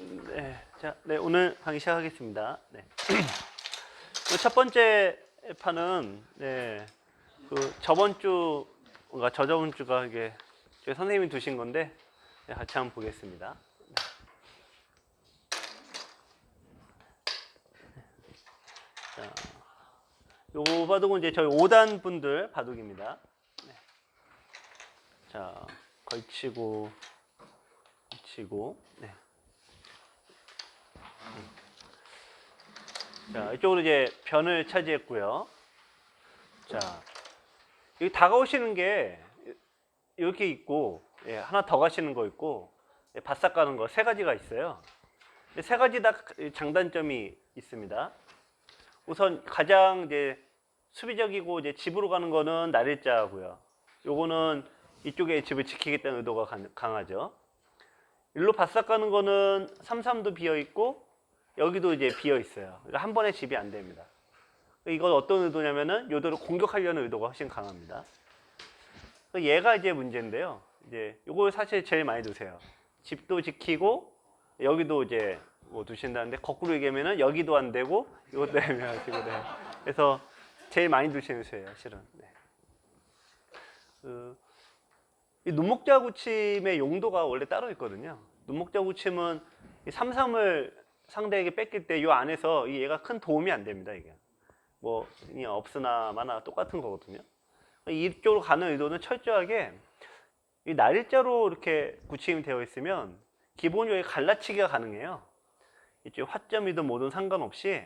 네, 오늘 강의 시작하겠습니다. 네. 첫 번째 판은 저번 주가 저저번 주가 이게 저희 선생님이 두신 건데 같이 한번 보겠습니다. 자, 요 바둑은 이제 저희 5단 분들 바둑입니다. 네. 자, 걸치고, 네. 자, 이쪽으로 이제 변을 차지했고요. 자, 여기 다가오시는 게 이렇게 있고, 하나 더 가시는 거 있고, 바싹 가는 거 세 가지가 있어요. 세 가지 다 장단점이 있습니다. 우선 가장 이제 수비적이고 이제 집으로 가는 거는 날일자고요. 요거는 이쪽에 집을 지키겠다는 의도가 강하죠. 일로 바싹 가는 거는 3-3도 비어 있고 여기도 이제 비어 있어요. 그러니까 한 번에 집이 안 됩니다. 이건 어떤 의도냐면은 요도를 공격하려는 의도가 훨씬 강합니다. 얘가 이제 문제인데요. 이제 요걸 사실 제일 많이 두세요. 집도 지키고 여기도 이제 뭐 두신다는데 거꾸로 얘기하면은 여기도 안 되고 이것도 애매하시고 네. 그래서 제일 많이 두시는 수예요, 실은. 네. 이 눈목자구침의 용도가 원래 따로 있거든요. 눈목자구침은 3-3을 상대에게 뺏길 때 이 안에서 얘가 큰 도움이 안 됩니다. 이게 뭐 그냥 없으나 마나 똑같은 거거든요. 이쪽으로 가는 의도는 철저하게 이 날일자로 이렇게 구침이 되어 있으면 기본적으로 갈라치기가 가능해요. 이쪽 화점이든 뭐든 상관없이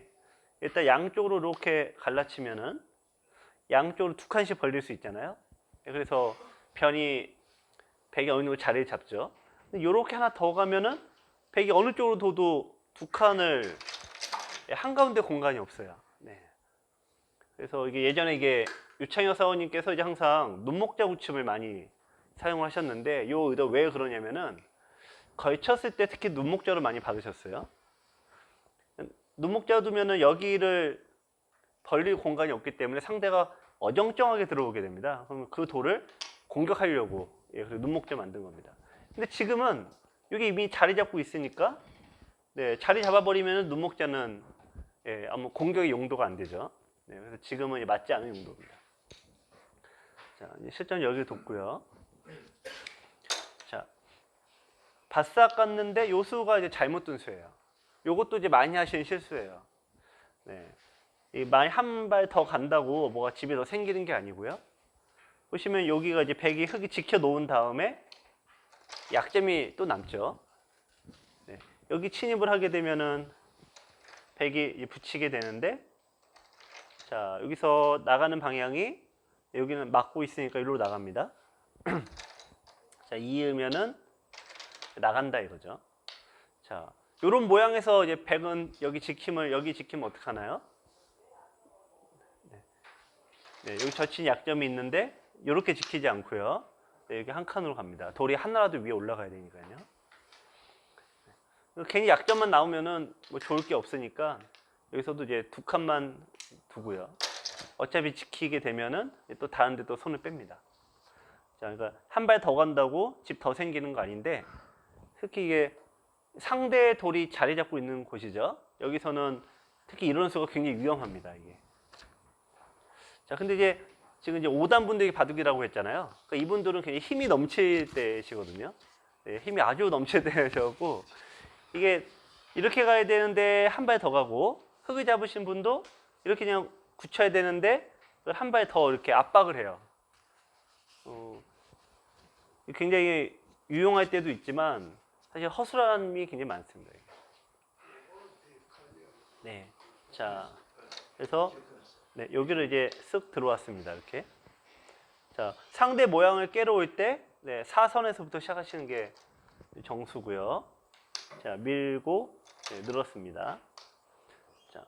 일단 양쪽으로 이렇게 갈라치면은 양쪽으로 두 칸씩 벌릴 수 있잖아요. 그래서 변이 백이 어느 정도 자리를 잡죠. 이렇게 하나 더 가면은 백이 어느 쪽으로 둬도 두 칸을 한가운데 공간이 없어요. 네. 그래서 이게 예전에 이게 유창혁 사원님께서 이제 항상 눈목자 구침을 많이 사용을 하셨는데 이 의도 왜 그러냐면은 걸쳤을 때 특히 눈목자를 많이 받으셨어요. 눈목자 두면은 여기를 벌릴 공간이 없기 때문에 상대가 어정쩡하게 들어오게 됩니다. 그럼 그 돌을 공격하려고 그래서 눈목자 만든 겁니다. 근데 지금은 여기 이미 자리 잡고 있으니까 자리 잡아버리면 눈목자는 아무 공격의 용도가 안 되죠. 그래서 지금은 맞지 않은 용도입니다. 자, 이제 실전 여기를 뒀고요. 자, 바싹 갔는데 요 수가 이제 잘못 둔 수예요. 요것도 이제 많이 하시는 실수예요. 많이 한 발 더 간다고 뭐가 집이 더 생기는 게 아니고요. 보시면 여기가 이제 백이 흙이 지켜 놓은 다음에 약점이 또 남죠. 여기 침입을 하게 되면은 백이 붙이게 되는데, 자 여기서 나가는 방향이 여기는 막고 있으니까 이리로 나갑니다. 자 이으면은 나간다 이거죠. 자 이런 모양에서 이제 백은 여기 지키면 어떻게 하나요? 여기 젖힌 약점이 있는데 이렇게 지키지 않고요. 여기 한 칸으로 갑니다. 돌이 하나라도 위에 올라가야 되니까요. 괜히 약점만 나오면은 뭐 좋을 게 없으니까 여기서도 이제 두 칸만 두고요. 어차피 지키게 되면은 또 다른 데 또 손을 뺍니다. 자, 그러니까 한 발 더 간다고 집 더 생기는 거 아닌데 특히 이게 상대 돌이 자리 잡고 있는 곳이죠. 여기서는 특히 이런 수가 굉장히 위험합니다. 이게. 자, 근데 이제 지금 이제 5단 분들이 바둑이라고 했잖아요. 그러니까 이분들은 굉장히 힘이 넘칠 때시거든요. 힘이 아주 넘칠 때셔갖고 이게 이렇게 가야 되는데 한 발 더 가고 흙을 잡으신 분도 이렇게 그냥 굳혀야 되는데 한 발 더 이렇게 압박을 해요. 굉장히 유용할 때도 있지만 사실 허술함이 굉장히 많습니다. 네, 자 그래서 여기를 이제 쓱 들어왔습니다. 이렇게. 자 상대 모양을 깨러 올 때 사선에서부터 시작하시는 게 정수고요. 자 밀고 늘었습니다. 자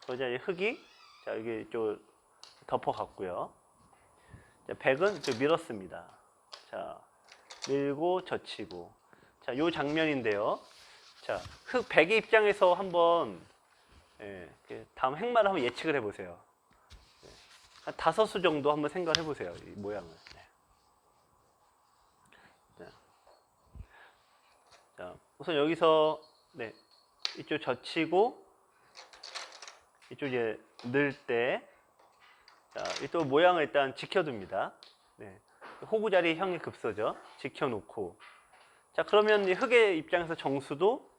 그러자 이제 흙이 자 여기 좀 덮어갔고요. 자 백은 좀 밀었습니다. 자 밀고 젖히고 자 요 장면인데요. 자 흙 백의 입장에서 한번 다음 행마를 한번 예측을 해보세요. 한 5수 정도 한번 생각을 해보세요. 이 모양을. 자, 우선 여기서 네, 이쪽 젖히고 이쪽 이제 넣을 때, 자, 이쪽 모양을 일단 지켜둡니다. 네, 호구 자리 형의 급소죠. 지켜놓고, 자, 그러면 이 흙의 입장에서 정수도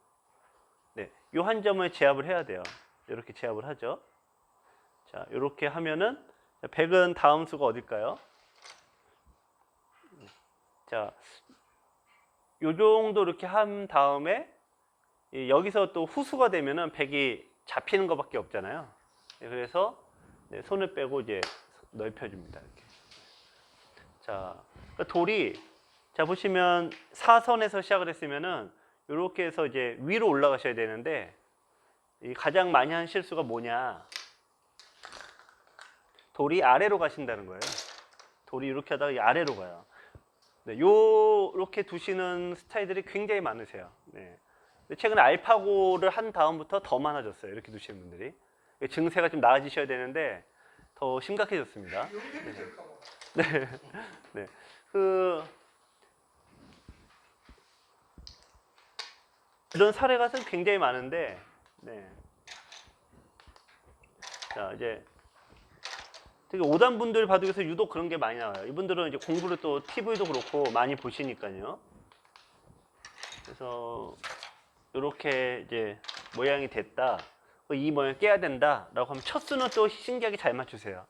네, 요 한 점을 제압을 해야 돼요. 이렇게 제압을 하죠. 자, 이렇게 하면은 100은 다음 수가 어딜까요? 자, 요 정도 이렇게 한 다음에 여기서 또 후수가 되면은 100이 잡히는 것밖에 없잖아요. 네, 그래서 네, 손을 빼고 이제 넓혀줍니다. 이렇게. 자, 그러니까 돌이 자 보시면 사선에서 시작을 했으면은 이렇게 해서 이제 위로 올라가셔야 되는데 이 가장 많이 한 실수가 뭐냐? 돌이 아래로 가신다는 거예요. 돌이 이렇게 하다가 이 아래로 가요. 네, 요렇게 두시는 스타일들이 굉장히 많으세요. 네. 최근에 알파고를 한 다음부터 더 많아졌어요. 이렇게 두시는 분들이. 증세가 좀 나아지셔야 되는데 더 심각해졌습니다. 네. 네. 네. 이런 사례가 굉장히 많은데, 네. 자, 이제 되게 5단 분들 바둑에서 유독 그런 게 많이 나와요. 이분들은 이제 공부를 또 TV도 그렇고 많이 보시니까요. 그래서 이렇게 이제 모양이 됐다. 이 모양 깨야 된다라고 하면 첫 수는 또 신기하게 잘 맞추세요.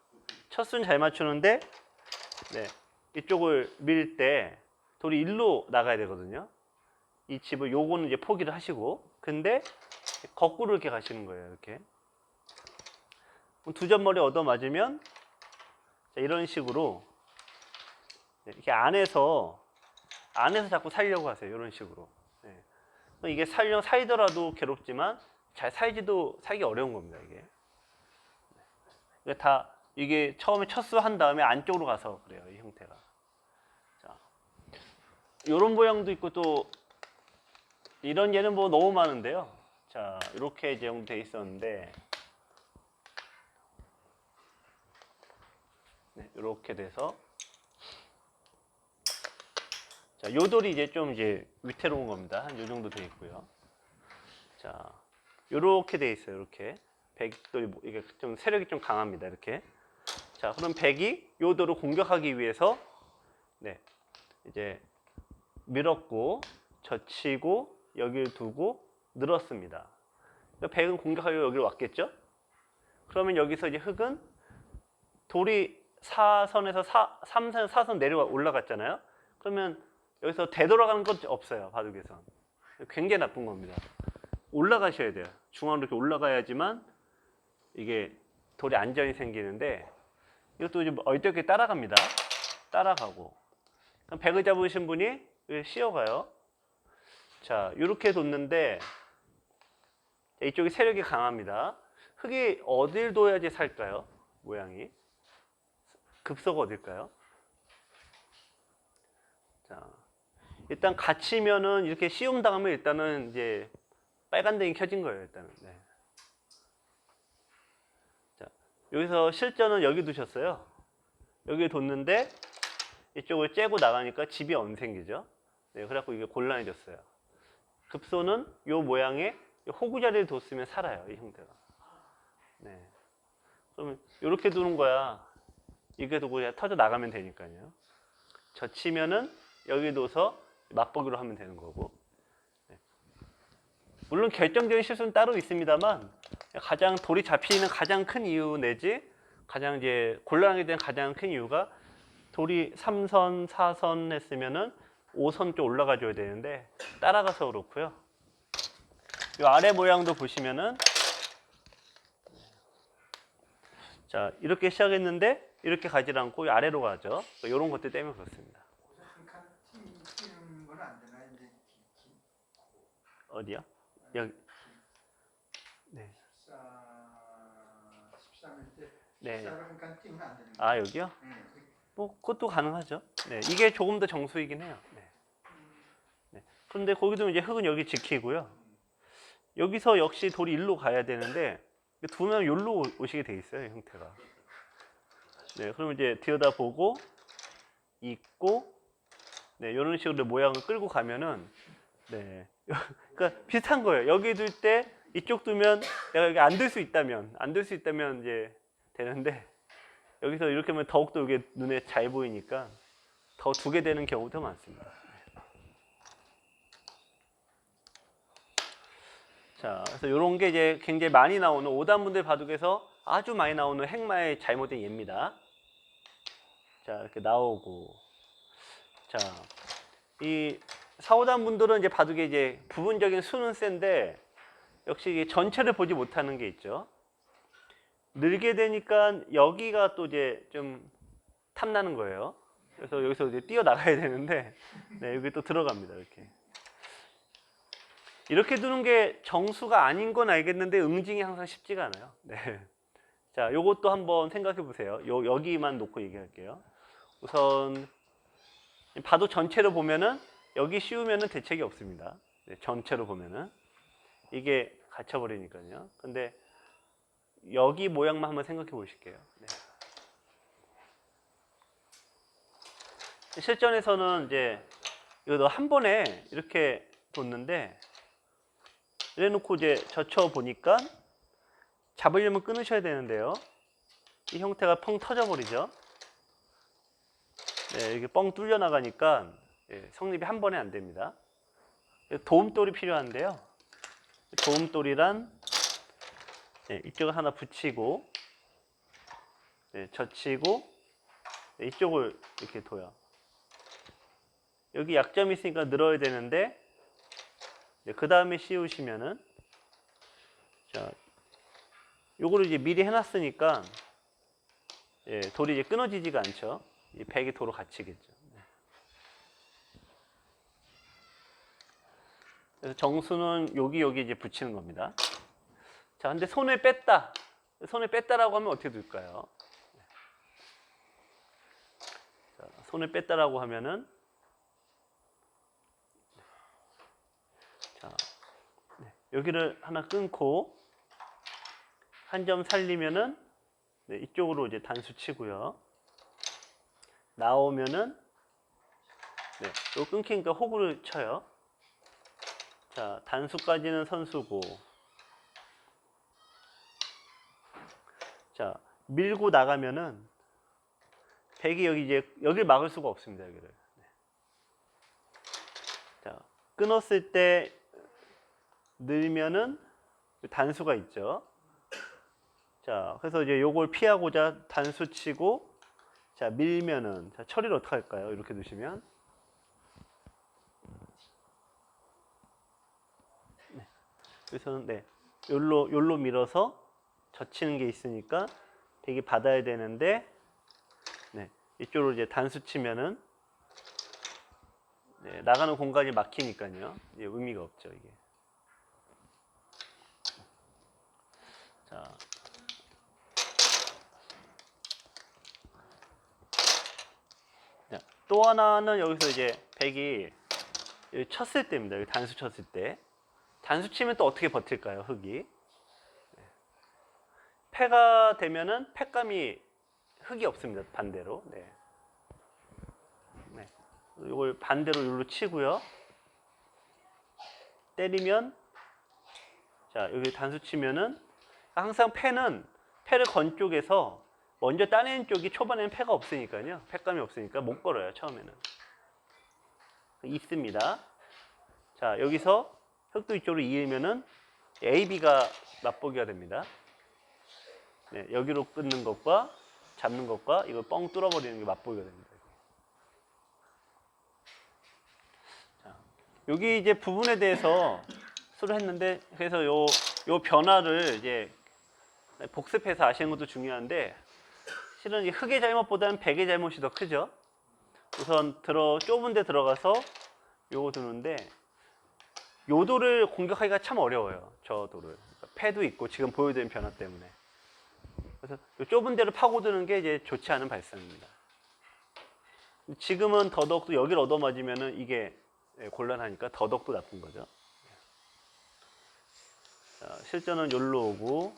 첫 수는 잘 맞추는데, 네, 이쪽을 밀 때 돌이 일로 나가야 되거든요. 이 집을 요거는 이제 포기를 하시고, 근데 거꾸로 이렇게 가시는 거예요. 이렇게 두 점머리 얻어 맞으면 자, 이런 식으로 이렇게 안에서 자꾸 살려고 하세요. 이런 식으로. 네. 이게 살더라도 괴롭지만 잘 살기 어려운 겁니다. 이게 처음에 첫수 한 다음에 안쪽으로 가서 그래요. 이 형태가. 자, 이런 모양도 있고 또 이런 예는 뭐 너무 많은데요. 자, 이렇게 이제 돼 있었는데, 네, 이렇게 돼서 자, 요 돌이 이제 좀 위태로운 겁니다. 한 요 정도 돼 있고요. 자, 요렇게 돼 있어요. 이렇게 백돌이 이게 좀 세력이 좀 강합니다. 이렇게. 자, 그럼 백이 요 돌을 공격하기 위해서 네, 이제 밀었고 젖히고 여기를 두고 늘었습니다. 백은 공격하려고 여기로 왔겠죠? 그러면 여기서 이제 흙은 돌이 4선에서 3선, 4선 올라갔잖아요. 그러면 여기서 되돌아가는 것 없어요. 바둑에서. 굉장히 나쁜 겁니다. 올라가셔야 돼요. 중앙으로 이렇게 올라가야지만 이게 돌이 안전이 생기는데 이것도 좀 얼떨결에 따라갑니다. 따라가고. 그럼 백을 잡으신 분이 씌어가요. 자, 이렇게 뒀는데 이쪽이 세력이 강합니다. 흙이 어딜 둬야지 살까요? 모양이. 급소가 어딜까요? 자, 일단 갇히면은 이렇게 시움 당하면 일단은 이제 빨간등이 켜진 거예요. 일단은. 네. 자, 여기서 실전은 여기 두셨어요. 여기 뒀는데 이쪽을 째고 나가니까 집이 안 생기죠. 네, 그래갖고 이게 곤란해졌어요. 급소는 이 모양의 호구 자리를 뒀으면 살아요. 이 형태가. 네. 그러면 이렇게 두는 거야. 이게 두고 그냥 터져 나가면 되니까요. 젖히면은 여기 둬서 맛보기로 하면 되는 거고. 네. 물론 결정적인 실수는 따로 있습니다만 가장 돌이 잡히는 가장 큰 이유 내지 가장 이제 곤란하게 된 가장 큰 이유가 돌이 3선, 4선 했으면은 5선 쪽 올라가 줘야 되는데 따라가서 그렇고요. 이 아래 모양도 보시면은 자, 이렇게 시작했는데 이렇게 가지 않고 아래로 가죠. 이런 것들 때문에 그렇습니다. 한칸 튀는 건 안 되나 이제 어디요? 여기. 네. 13일 때 네. 14를 한칸 띄우면 안 되는 거예요. 아, 여기요? 뭐 그것도 가능하죠. 네, 이게 조금 더 정수이긴 해요. 네. 네. 그런데 거기도 이제 흙은 여기 지키고요. 여기서 역시 돌이 일로 가야 되는데 두면 여기로 오시게 돼 있어요, 형태가. 네, 그러면 이제 들여다보고 있고, 네, 이런 식으로 모양을 끌고 가면은, 네, 그러니까 비슷한 거예요. 여기 둘 때 이쪽 두면 내가 여기 안 들 수 있다면 이제 되는데 여기서 이렇게 하면 더욱더 이게 눈에 잘 보이니까 더 두게 되는 경우도 많습니다. 자, 그래서 이런 게 이제 굉장히 많이 나오는 5단분들 바둑에서 아주 많이 나오는 행마의 잘못된 예입니다. 자, 이렇게 나오고, 자, 이 4, 5단 분들은 이제 바둑에 이제 부분적인 수는 센데 역시 이게 전체를 보지 못하는 게 있죠. 늘게 되니까 여기가 또 이제 좀 탐나는 거예요. 그래서 여기서 이제 뛰어나가야 되는데, 네, 여기 또 들어갑니다. 이렇게 두는 게 정수가 아닌 건 알겠는데 응징이 항상 쉽지가 않아요. 네. 자, 요것도 한번 생각해 보세요. 여기만 놓고 얘기할게요. 우선 바둑 전체로 보면은 여기 씌우면은 대책이 없습니다. 네, 전체로 보면은 이게 갇혀 버리니까요. 근데 여기 모양만 한번 생각해 보실게요. 네. 실전에서는 이제 이거 한 번에 이렇게 뒀는데 이래 놓고 이제 젖혀 보니까 잡으려면 끊으셔야 되는데요. 이 형태가 펑 터져 버리죠. 네, 이게 뻥 뚫려 나가니까 성립이 한 번에 안 됩니다. 도움돌이 필요한데요. 도움돌이란 이쪽을 하나 붙이고 젖히고 이쪽을 이렇게 둬요. 여기 약점이 있으니까 늘어야 되는데 그 다음에 씌우시면은 자, 요거를 이제 미리 해놨으니까 돌이 이제 끊어지지가 않죠. 이 백이 도로 갇히겠죠. 그래서 정수는 여기 이제 붙이는 겁니다. 자, 근데 손을 뺐다라고 하면 어떻게 될까요? 자, 손을 뺐다라고 하면은 자, 여기를 하나 끊고 한 점 살리면은 이쪽으로 이제 단수 치고요. 나오면은 요 끊기니까 호구를 쳐요. 자, 단수까지는 선수고 자, 밀고 나가면은 백이 여기 이제 여길 막을 수가 없습니다. 여기를. 자, 끊었을 때 늘면은 단수가 있죠. 자, 그래서 이제 요걸 피하고자 단수 치고 자, 밀면은 자, 처리를 어떻게 할까요? 이렇게 두시면 그래서는 요로 밀어서 젖히는 게 있으니까 백이 받아야 되는데 이쪽으로 이제 단수 치면은 나가는 공간이 막히니까요. 이제 의미가 없죠, 이게. 자. 또 하나는 여기서 이제 백이 여기 쳤을 때입니다. 여기 단수 쳤을 때. 단수 치면 또 어떻게 버틸까요, 흙이? 패가 되면은 패감이 흙이 없습니다. 반대로. 이걸 반대로 여기로 치고요. 때리면 자, 여기 단수 치면은 항상 패를 건 쪽에서 먼저 따내는 쪽이 초반에는 패가 없으니까요. 패감이 없으니까 못 걸어요, 처음에는. 있습니다. 자, 여기서 흙도 이쪽으로 이으면은 A, B가 맛보기가 됩니다. 여기로 끊는 것과 잡는 것과 이걸 뻥 뚫어버리는 게 맛보기가 됩니다. 자, 여기 이제 부분에 대해서 수를 했는데 그래서 요 변화를 이제 복습해서 아시는 것도 중요한데 실은 이 흙의 잘못보다는 백의 잘못이 더 크죠. 우선 좁은 데 들어가서 요거 두는데 요 돌을 공격하기가 참 어려워요. 저 돌을. 그러니까 패도 있고 지금 보여드린 변화 때문에. 그래서 요 좁은 데를 파고드는 게 이제 좋지 않은 발상입니다. 지금은 더더욱도 여기를 얻어맞으면은 이게 곤란하니까 더더욱도 나쁜 거죠. 자, 실전은 여기로 오고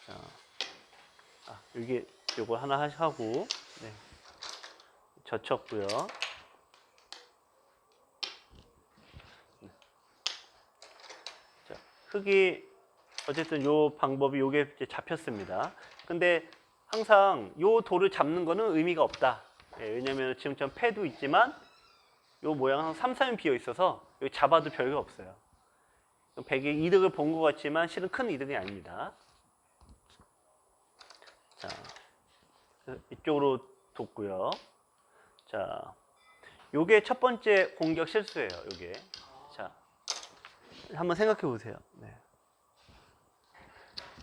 자, 요거 하나 하고 젖혔고요. 자, 흙이 어쨌든 요 방법이 요게 이제 잡혔습니다. 근데 항상 요 돌을 잡는 거는 의미가 없다. 예, 왜냐면 지금처럼 패도 있지만 요 모양은 3-3이 비어 있어서 여기 잡아도 별거 없어요. 100의 이득을 본 것 같지만 실은 큰 이득이 아닙니다. 자, 이쪽으로 뒀고요. 자, 요게 첫 번째 공격 실수예요. 요게. 자, 한번 생각해 보세요. 네.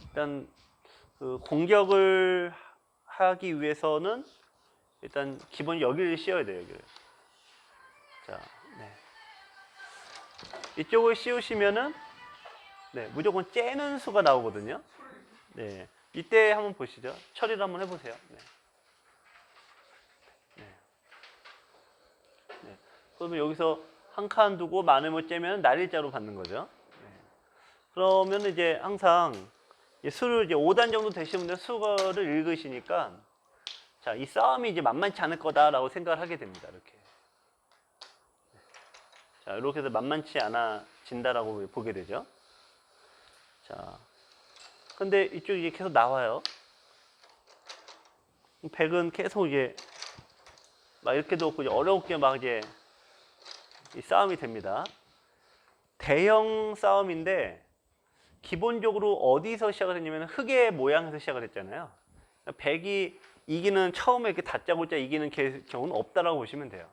일단 그 공격을 하기 위해서는 일단 기본 여기를 씌워야 돼요. 여기를. 자, 네. 이쪽을 씌우시면은 네, 무조건 째는 수가 나오거든요. 네. 이때 한번 보시죠. 처리를 한번 해보세요. 네. 네. 네. 그러면 여기서 한 칸 두고 많으면 째면 날일자로 받는 거죠. 네. 그러면 이제 항상 수를 이제 5단 정도 되시는 분들 수거를 읽으시니까 자, 이 싸움이 이제 만만치 않을 거다라고 생각을 하게 됩니다. 이렇게. 자, 이렇게 해서 만만치 않아진다라고 보게 되죠. 자, 근데 이쪽이 이제 계속 나와요. 100은 계속 이제 막 이렇게도 없고 어렵게 막 이제 이 싸움이 됩니다. 대형 싸움인데 기본적으로 어디서 시작을 했냐면 흙의 모양에서 시작을 했잖아요. 100이 이기는 처음에 이렇게 다짜고짜 이기는 경우는 없다라고 보시면 돼요.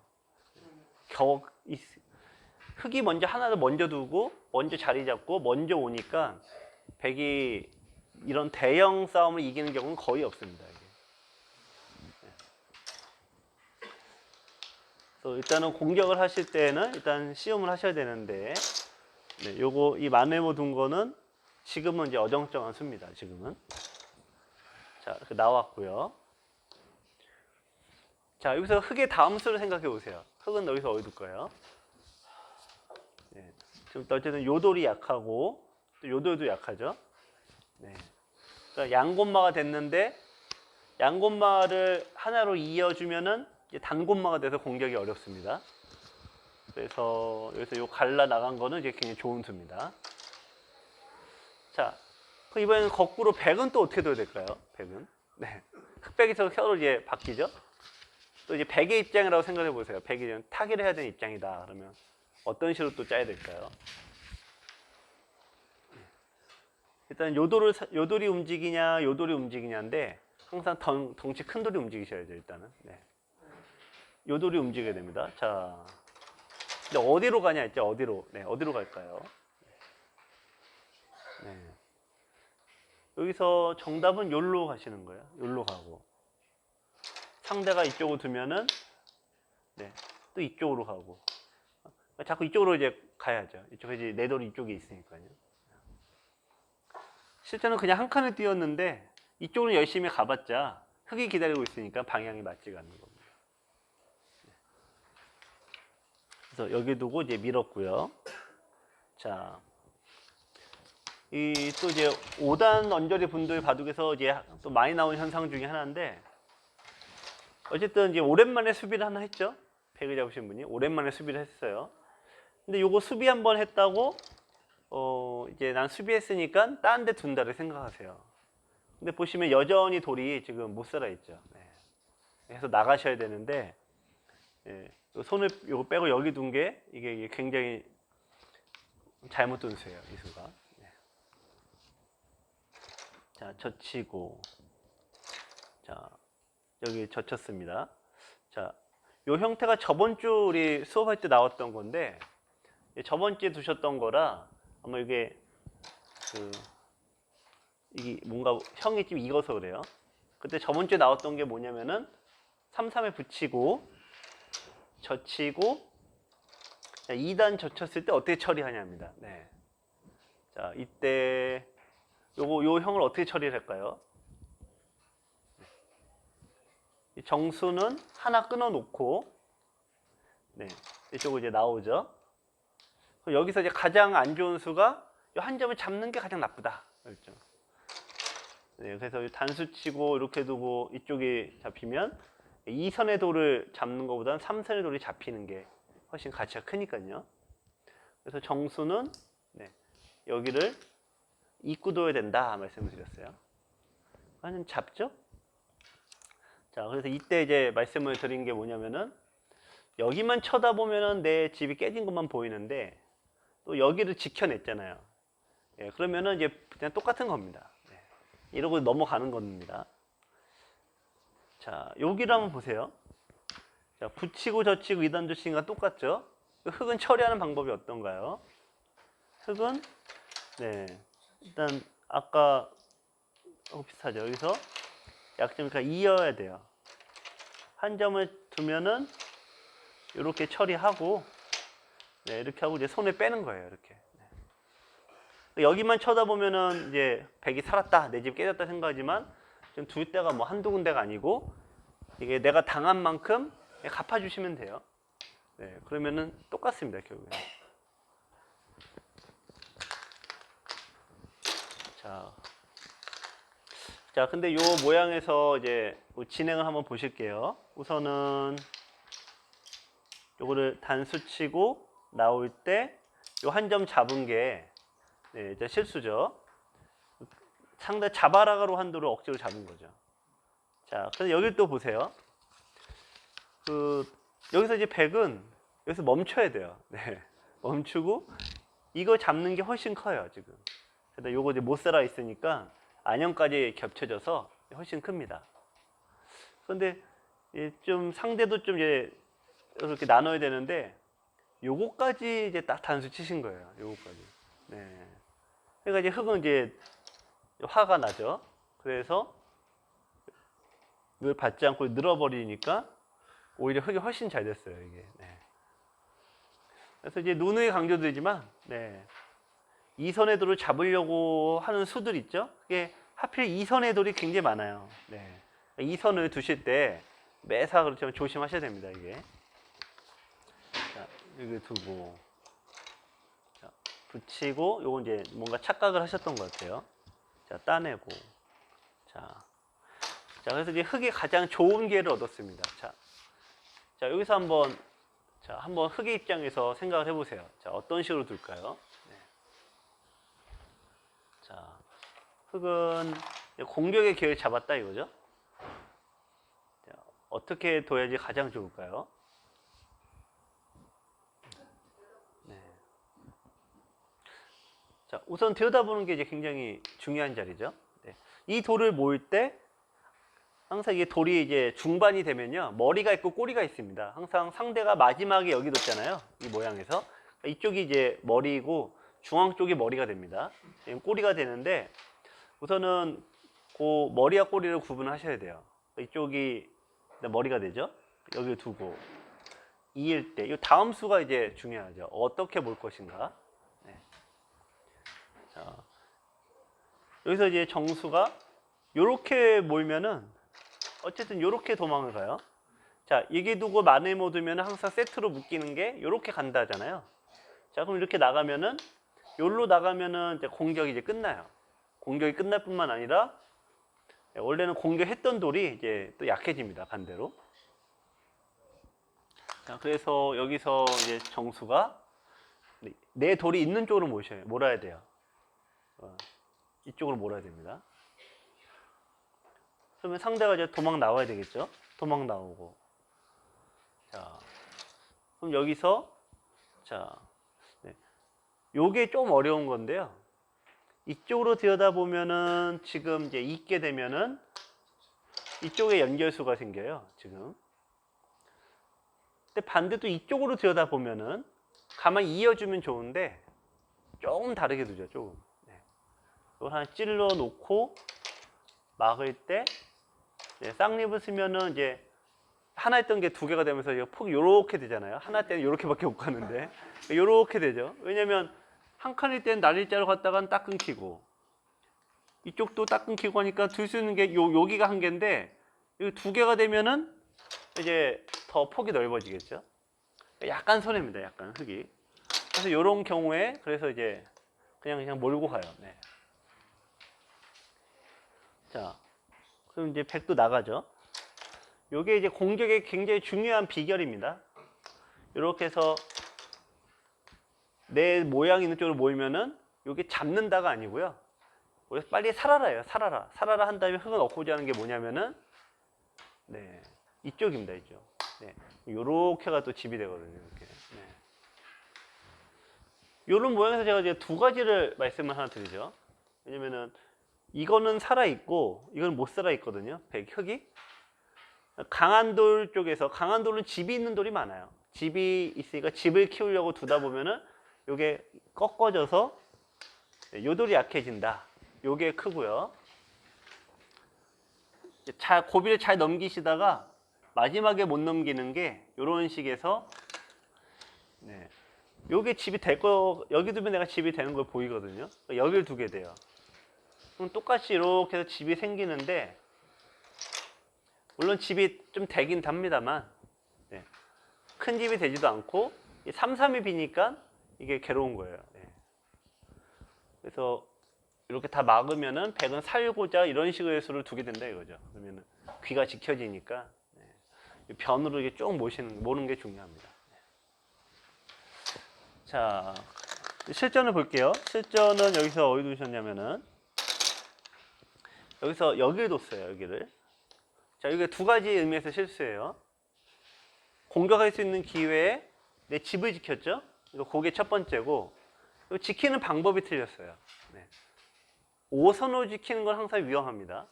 흙이 먼저 하나를 먼저 두고 먼저 자리 잡고 먼저 오니까 100이 이런 대형 싸움을 이기는 경우는 거의 없습니다. 이게. 그래서 일단은 공격을 하실 때는 일단 시험을 하셔야 되는데 네, 요거 이 마네모 둔 거는 지금은 이제 어정쩡한 수입니다. 지금은 자 이렇게 나왔고요. 자 여기서 흙의 다음 수를 생각해 보세요. 흙은 여기서 어디 둘 거예요? 네, 지금 어쨌든 요돌이 약하고 또 요돌도 약하죠. 네. 그러니까 양곤마가 됐는데 양곤마를 하나로 이어주면은 이제 단곤마가 돼서 공격이 어렵습니다. 그래서 여기서 요 갈라 나간 거는 이제 굉장히 좋은 수입니다. 자, 그럼 이번에는 거꾸로 100은 또 어떻게 둬야 될까요? 100은 네, 흑백에서 혀로 이제 바뀌죠. 또 이제 100의 입장이라고 생각해 보세요. 100이 타기를 해야 되는 입장이다. 그러면 어떤 식으로 또 짜야 될까요? 일단 요돌이 움직이냐 요돌이 움직이냐인데 항상 덩치 큰 돌이 움직이셔야죠. 일단은 네. 요돌이 움직여야 됩니다. 자, 근데 어디로 가냐 했죠? 어디로? 네, 어디로 갈까요? 네. 여기서 정답은 요로 가시는 거예요. 요로 가고 상대가 이쪽으로 두면은 네, 또 이쪽으로 가고 자꾸 이쪽으로 이제 가야죠. 이쪽에 이제 내 돌이 이쪽에 있으니까요. 실제는 그냥 한 칸을 띄웠는데 이쪽으로 열심히 가봤자 흙이 기다리고 있으니까 방향이 맞지가 않는 겁니다. 그래서 여기 두고 이제 밀었고요. 자, 이 또 이제 5단 언저리 분도의 바둑에서 이제 또 많이 나온 현상 중에 하나인데 어쨌든 이제 오랜만에 수비를 하나 했죠. 100을 잡으신 분이 오랜만에 수비를 했어요. 근데 요거 수비 한번 했다고 이제 난 수비했으니까 다른 데 둔다를 생각하세요. 근데 보시면 여전히 돌이 지금 못 살아 있죠. 네. 그래서 나가셔야 되는데 예, 손을 요거 빼고 여기 둔 게 이게 굉장히 잘못 둔 수예요. 이 수가. 네. 자, 젖히고 자, 여기 젖혔습니다. 자, 요 형태가 저번 주 우리 수업할 때 나왔던 건데 저번 주에 두셨던 거라 아마 이게 이게 뭔가 형이 좀 익어서 그래요. 그때 저번 주에 나왔던 게 뭐냐면은 3-3에 붙이고 젖히고 2단 젖혔을 때 어떻게 처리하냐입니다. 네. 자, 이때 요 형을 어떻게 처리를 할까요? 정수는 하나 끊어 놓고 네, 이쪽으로 이제 나오죠. 여기서 이제 가장 안 좋은 수가 이 한 점을 잡는 게 가장 나쁘다. 그렇죠? 네, 그래서 단수 치고 이렇게 두고 이쪽이 잡히면 2선의 돌을 잡는 것보다는 3선의 돌이 잡히는 게 훨씬 가치가 크니까요. 그래서 정수는 네, 여기를 입구둬야 된다 말씀을 드렸어요. 완전 잡죠? 자, 그래서 이때 이제 말씀을 드린 게 뭐냐면은 여기만 쳐다보면은 내 집이 깨진 것만 보이는데 또 여기를 지켜냈잖아요. 예, 그러면은 이제 그냥 똑같은 겁니다. 네, 이러고 넘어가는 겁니다. 자, 여기를 한번 보세요. 자, 붙이고 젖히고 이단 조치가 똑같죠? 흙은 처리하는 방법이 어떤가요? 흙은 네, 일단 아까 비슷하죠. 여기서 약점이니까 이어야 돼요. 한 점을 두면은 이렇게 처리하고 네, 이렇게 하고 이제 손에 빼는 거예요. 이렇게. 네. 여기만 쳐다보면은 이제 백이 살았다, 내 집 깨졌다 생각하지만 지금 둘 데가 뭐 한두 군데가 아니고 이게 내가 당한 만큼 갚아주시면 돼요. 네, 그러면은 똑같습니다. 결국에. 자, 근데 요 모양에서 이제 진행을 한번 보실게요. 우선은 요거를 단수 치고 나올 때 요 한 점 잡은 게 네, 이제 실수죠. 상대 자바라가로 한도를 억지로 잡은 거죠. 자, 그래서 여기 또 보세요. 여기서 이제 백은 여기서 멈춰야 돼요. 네, 멈추고 이거 잡는 게 훨씬 커요 지금. 그래서 요거 이제 못 살아 있으니까 안형까지 겹쳐져서 훨씬 큽니다. 그런데 좀 상대도 좀 이제 이렇게 나눠야 되는데 요거까지 이제 딱 단수 치신 거예요. 요거까지. 네. 그러니까 이제 흙은 이제 화가 나죠. 그래서 이걸 받지 않고 늘어버리니까 오히려 흙이 훨씬 잘 됐어요. 이게. 네. 그래서 이제 누누이 강조드리지만, 네. 이선의 돌을 잡으려고 하는 수들 있죠. 그게 하필 이선의 돌이 굉장히 많아요. 네. 이선을 두실 때 매사 그렇지만 조심하셔야 됩니다. 이게. 자, 여기 두고, 자, 붙이고, 요건 이제 뭔가 착각을 하셨던 것 같아요. 자, 따내고, 자, 그래서 이제 흙이 가장 좋은 기회를 얻었습니다. 자, 여기서 한번 흙의 입장에서 생각을 해보세요. 자, 어떤 식으로 둘까요? 네. 자, 흙은 공격의 기회를 잡았다 이거죠. 자, 어떻게 둬야지 가장 좋을까요? 네. 자, 우선 들여다보는 게 이제 굉장히 중요한 자리죠. 네. 이 돌을 모을 때 항상 이게 돌이 이제 중반이 되면요, 머리가 있고 꼬리가 있습니다. 항상 상대가 마지막에 여기 뒀잖아요. 이 모양에서 이쪽이 이제 머리이고 중앙 쪽이 머리가 됩니다. 꼬리가 되는데 우선은 그 머리와 꼬리를 구분하셔야 돼요. 이쪽이 머리가 되죠. 여기 두고 이을 때 이 다음 수가 이제 중요하죠. 어떻게 몰 것인가. 네. 자, 여기서 이제 정수가 이렇게 몰면은 어쨌든 이렇게 도망을 가요. 자, 여기 두고 만에 못 두면 항상 세트로 묶이는 게 이렇게 간다잖아요. 자, 그럼 이렇게 나가면은 여기로 나가면은 이제 공격이 이제 끝나요. 공격이 끝날 뿐만 아니라 원래는 공격했던 돌이 이제 또 약해집니다. 반대로. 자, 그래서 여기서 이제 정수가 내 돌이 있는 쪽으로 몰아야 돼요. 이쪽으로 몰아야 됩니다. 그러면 상대가 이제 도망 나와야 되겠죠? 도망 나오고. 자, 그럼 여기서 자, 네. 요게 좀 어려운 건데요. 이쪽으로 들여다보면은 지금 이제 있게 되면은 이쪽에 연결수가 생겨요. 지금. 근데 반대도 이쪽으로 들여다보면은 가만히 이어주면 좋은데 조금 다르게 두죠. 조금. 네. 이걸 하나 찔러 놓고 막을 때 네, 쌍립을 쓰면은 이제 하나 했던 게 두 개가 되면서 폭이 요렇게 되잖아요. 하나 때는 요렇게밖에 못 가는데 요렇게 되죠. 왜냐면 한 칸일 때는 날일자로 갔다간 딱 끊기고 이쪽도 딱 끊기고 하니까 둘 수 있는 게 여기가 한 개인데 여기 두 개가 되면은 이제 더 폭이 넓어지겠죠. 약간 손해입니다. 약간 흙이. 그래서 이런 경우에 그래서 이제 그냥 몰고 가요. 네. 자, 그럼 이제 백도 나가죠. 요게 이제 공격의 굉장히 중요한 비결입니다. 이렇게 해서 내 모양 있는 쪽으로 모이면은 요게 잡는다가 아니고요. 우리 빨리 살아라예요. 살아라 한 다음에 흙은 얻고자 하는 게 뭐냐면은 네, 이쪽입니다. 이쪽. 네, 요렇게가 또 집이 되거든요. 이렇게. 네. 요런 모양에서 제가 이제 두 가지를 말씀을 하나 드리죠. 왜냐면은 이거는 살아 있고 이건 못 살아 있거든요. 흙이. 강한 돌 쪽에서 강한 돌은 집이 있는 돌이 많아요. 집이 있으니까 집을 키우려고 두다 보면은 요게 꺾어져서 요 돌이 약해진다. 요게 크고요. 잘 고비를 잘 넘기시다가 마지막에 못 넘기는 게 요런 식에서 네. 요게 집이 될 거 여기 두면 내가 집이 되는 걸 보이거든요. 여기를 두게 돼요. 그럼 똑같이 이렇게 해서 집이 생기는데 물론 집이 좀 되긴 답니다만 네. 큰 집이 되지도 않고 3, 3이 비니까 이게 괴로운 거예요. 네. 그래서 이렇게 다 막으면은 백은 살고자 이런 식의 수를 두게 된다 이거죠. 그러면은 귀가 지켜지니까 네. 변으로 이게 쭉 모는 게 중요합니다. 네. 자, 실전을 볼게요. 실전은 여기서 어디 두셨냐면은 여기서 여기를 뒀어요. 여기를. 자, 이게 두 가지 의미에서 실수예요. 공격할 수 있는 기회에 내 집을 지켰죠. 이거 그게 첫 번째고 지키는 방법이 틀렸어요. 네. 5선으로 지키는 건 항상 위험합니다.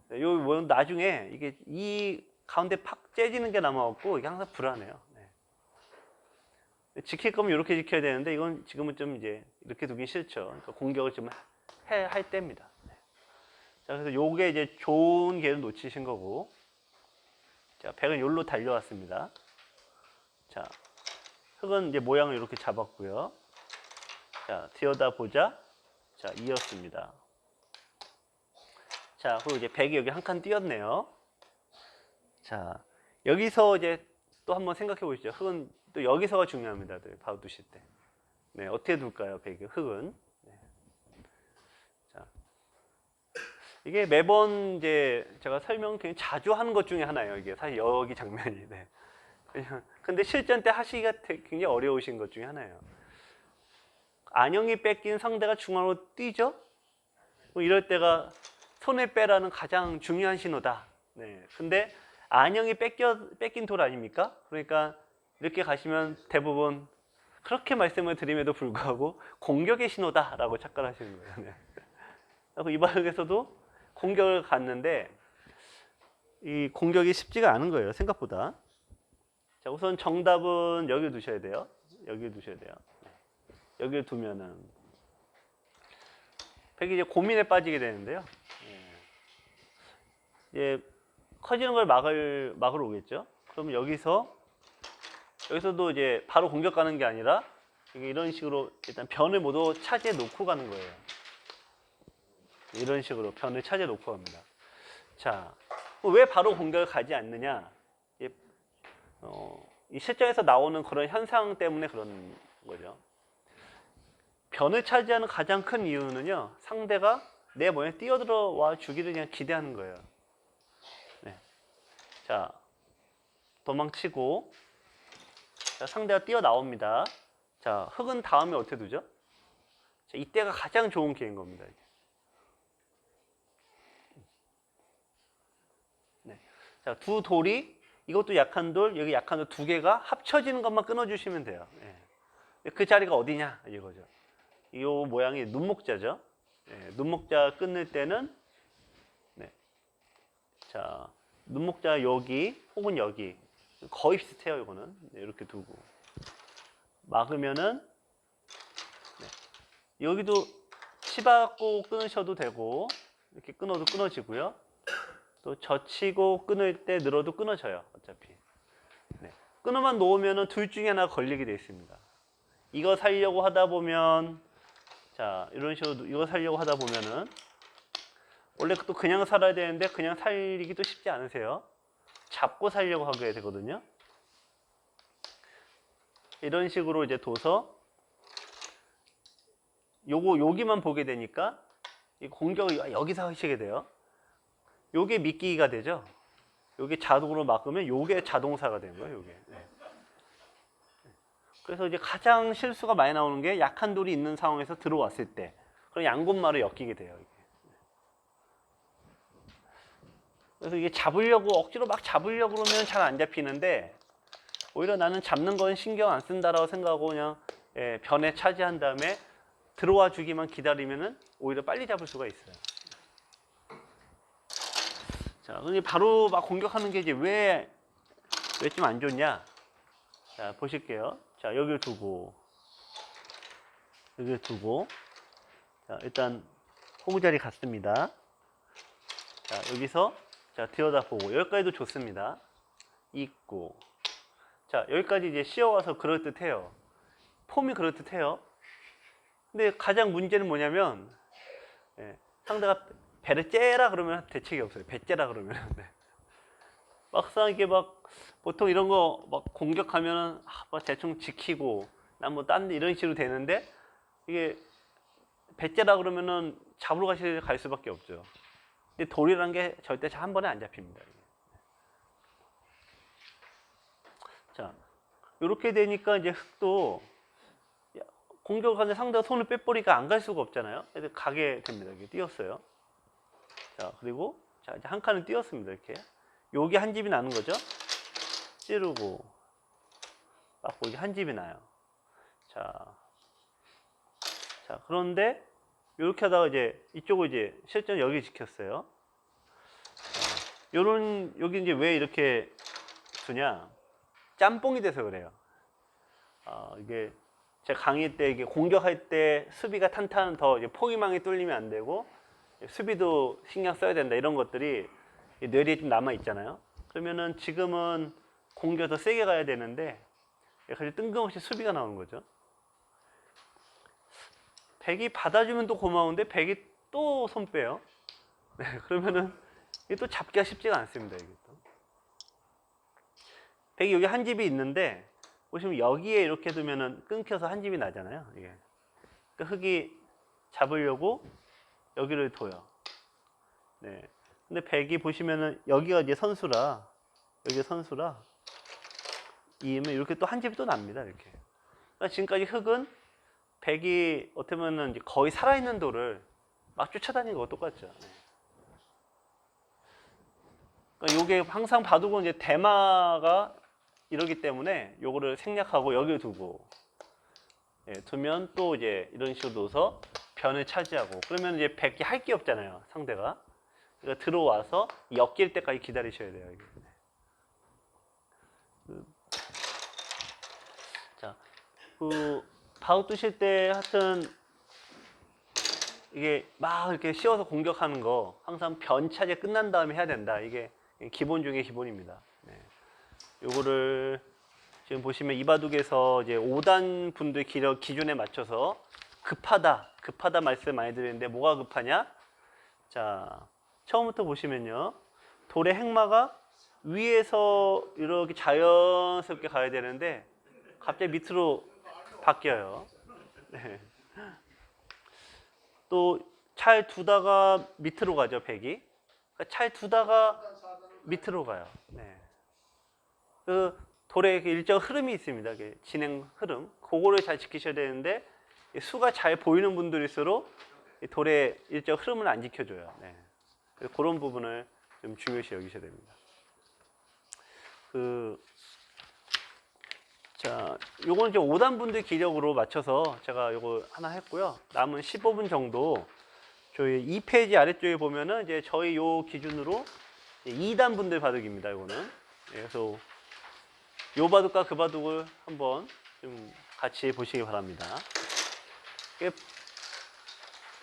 네, 요 뭐 나중에 이게 이 가운데 팍 째지는 게 남아갖고 이게 항상 불안해요. 네. 지킬 거면 이렇게 지켜야 되는데 이건 지금은 좀 이제 이렇게 두긴 싫죠. 그러니까 공격을 좀 할 때입니다. 네. 자, 그래서 요게 이제 좋은 기회를 놓치신 거고, 자, 백은 요로 달려왔습니다. 자, 흙은 이제 모양을 이렇게 잡았고요. 자, 들여다보자. 자, 이었습니다. 자, 그리고 이제 백이 여기 한 칸 띄었네요. 자, 여기서 이제 또 한번 생각해 보시죠. 흙은 또 여기서가 중요합니다. 바로 두실 때. 네, 어떻게 둘까요, 백이? 흙은. 네. 자, 이게 매번 이제 제가 설명 굉장히 자주 하는 것 중에 하나예요. 이게 사실 여기 장면이. 네. 근데 실전 때 하시기가 굉장히 어려우신 것 중에 하나예요. 안영이 뺏긴 상대가 중앙으로 뛰죠? 뭐 이럴 때가 손에 빼라는 가장 중요한 신호다. 네. 근데 안영이 뺏긴 돌 아닙니까? 그러니까 이렇게 가시면 대부분 그렇게 말씀을 드림에도 불구하고 공격의 신호다라고 착각하시는 거예요. 네. 그리고 이 바닥에서도 공격을 갔는데 이 공격이 쉽지가 않은 거예요. 생각보다. 자, 우선 정답은 여기 두셔야 돼요. 여기 두셔야 돼요. 여기를 두면은 백이 이제 고민에 빠지게 되는데요. 이제 커지는 걸 막으러 오겠죠. 그러면 여기서도 이제 바로 공격 가는 게 아니라 이런 식으로 일단 변을 모두 차지해 놓고 가는 거예요. 이런 식으로 변을 차지해 놓고 갑니다. 자, 왜 바로 공격을 가지 않느냐? 이 실전에서 나오는 그런 현상 때문에 그런 거죠. 변을 차지하는 가장 큰 이유는요, 상대가 내 모양에 뛰어들어와 주기를 그냥 기대하는 거예요. 네. 자, 도망치고, 자, 상대가 뛰어나옵니다. 자, 흙은 다음에 어떻게 두죠? 자, 이때가 가장 좋은 기회인 겁니다. 네. 자, 두 돌이, 이것도 약한 돌, 여기 약한 돌 두 개가 합쳐지는 것만 끊어주시면 돼요. 네. 그 자리가 어디냐, 이거죠. 이 모양이 눈목자죠. 네, 눈목자 끊을 때는 네. 자, 눈목자 여기 혹은 여기 거의 비슷해요. 이거는 네, 이렇게 두고 막으면은 네. 여기도 치받고 끊으셔도 되고 이렇게 끊어도 끊어지고요. 또 젖히고 끊을 때 늘어도 끊어져요. 어차피 네. 끊어만 놓으면은 둘 중에 하나 걸리게 돼 있습니다. 이거 살려고 하다 보면 자, 이런 식으로 이거 살려고 하다 보면은 원래 또 그냥 살아야 되는데 그냥 살리기도 쉽지 않으세요. 잡고 살려고 하게 되거든요. 이런 식으로 이제 둬서 여기만 보게 되니까 이 공격을 여기서 하시게 돼요. 요게 미끼가 되죠. 요게 자동으로 막으면 요게 자동사가 된 거예요, 요게. 네. 그래서 이제 가장 실수가 많이 나오는 게 약한 돌이 있는 상황에서 들어왔을 때 그럼 양곳말을 엮이게 돼요. 이게. 그래서 이게 잡으려고 억지로 막 잡으려고 그러면 잘 안 잡히는데 오히려 나는 잡는 건 신경 안 쓴다라고 생각하고 그냥 변에 차지한 다음에 들어와 주기만 기다리면은 오히려 빨리 잡을 수가 있어요. 자, 근데 바로 막 공격하는 게 이제 왜 좀 안 좋냐? 자, 보실게요. 자, 여기를 두고 자, 일단 호구자리 갔습니다. 자, 여기서 자, 들여다보고 여기까지도 좋습니다. 있고 자, 여기까지 이제 씌어와서 그럴듯해요. 폼이 그럴듯해요. 근데 가장 문제는 뭐냐면 상대가 배를 째라 그러면 대책이 없어요. 배 째라 그러면. 네. 막상 이게 막 보통 이런 거 막 공격하면은 막 대충 지키고 난 뭐 딴 데 이런 식으로 되는데 이게 배 째라 그러면은 잡으러 갈 수밖에 없죠. 근데 돌이라는 게 절대 한 번에 안 잡힙니다. 자, 이렇게 되니까 이제 흙도 공격하는 상대가 손을 빼버리니까 안 갈 수가 없잖아요. 그래서 가게 됩니다. 이렇게 띄었어요. 자, 그리고 자, 이제 한 칸을 띄었습니다. 이렇게. 여기 한 집이 나는 거죠. 찌르고 맞고 이게 한 집이 나요. 자, 그런데 이렇게 하다가 이제 이쪽을 이제 실전 여기 지켰어요. 요런 여기 이제 왜 이렇게 두냐? 짬뽕이 돼서 그래요. 이게 제가 강의 때 이게 공격할 때 수비가 탄탄 더 이제 포기망이 뚫리면 안 되고 수비도 신경 써야 된다 이런 것들이 뇌리에 좀 남아 있잖아요. 그러면은 지금은 공격 더 세게 가야 되는데 사실 뜬금없이 수비가 나오는 거죠. 백이 받아주면 또 고마운데 백이 또 손 빼요. 네, 그러면은 이게 또 잡기가 쉽지가 않습니다. 이게 또. 백이 여기 한 집이 있는데 보시면 여기에 이렇게 두면은 끊겨서 한 집이 나잖아요. 이게. 그러니까 흙이 잡으려고 여기를 둬요. 네. 근데 백이 보시면은 여기가 이제 선수라 이으면 이렇게 또 한 집이 또 납니다. 이렇게. 그러니까 지금까지 흙은 백이 어떻게 보면 이제 거의 살아있는 돌을 막 쫓아다니는 거와 똑같죠. 네. 그러니까 요게 항상 봐두고 이제 대마가 이러기 때문에 요거를 생략하고 여기 두고 두면 또 이제 이런 식으로 둬서 변을 차지하고 그러면 이제 백이 할 게 없잖아요. 상대가. 그러니까 들어와서 엮일 때까지 기다리셔야 돼요. 이게. 자, 바우 뜨실 때 하여튼 이게 막 이렇게 씌워서 공격하는 거 항상 변 차지 끝난 다음에 해야 된다. 이게 기본 중에 기본입니다. 네. 요거를 지금 보시면 이바둑에서 이제 5단 분들 기준에 맞춰서 급하다 말씀 많이 드리는데 뭐가 급하냐? 자, 처음부터 보시면요. 돌의 행마가 위에서 이렇게 자연스럽게 가야 되는데 갑자기 밑으로 바뀌어요. 네. 또 잘 두다가 밑으로 가죠, 백이. 그러니까 잘 두다가 밑으로 가요. 네. 그 돌에 일정 흐름이 있습니다. 진행 흐름. 그거를 잘 지키셔야 되는데 수가 잘 보이는 분들일수록 돌의 일정 흐름을 안 지켜줘요. 네. 그런 부분을 좀 중요시 여기셔야 됩니다. 자, 요거는 이제 5단 분들 기력으로 맞춰서 제가 요거 하나 했고요. 남은 15분 정도 저희 2페이지 아래쪽에 보면은 이제 저희 요 기준으로 2단 분들 바둑입니다. 요거는. 그래서 요 바둑과 그 바둑을 한번 좀 같이 보시기 바랍니다.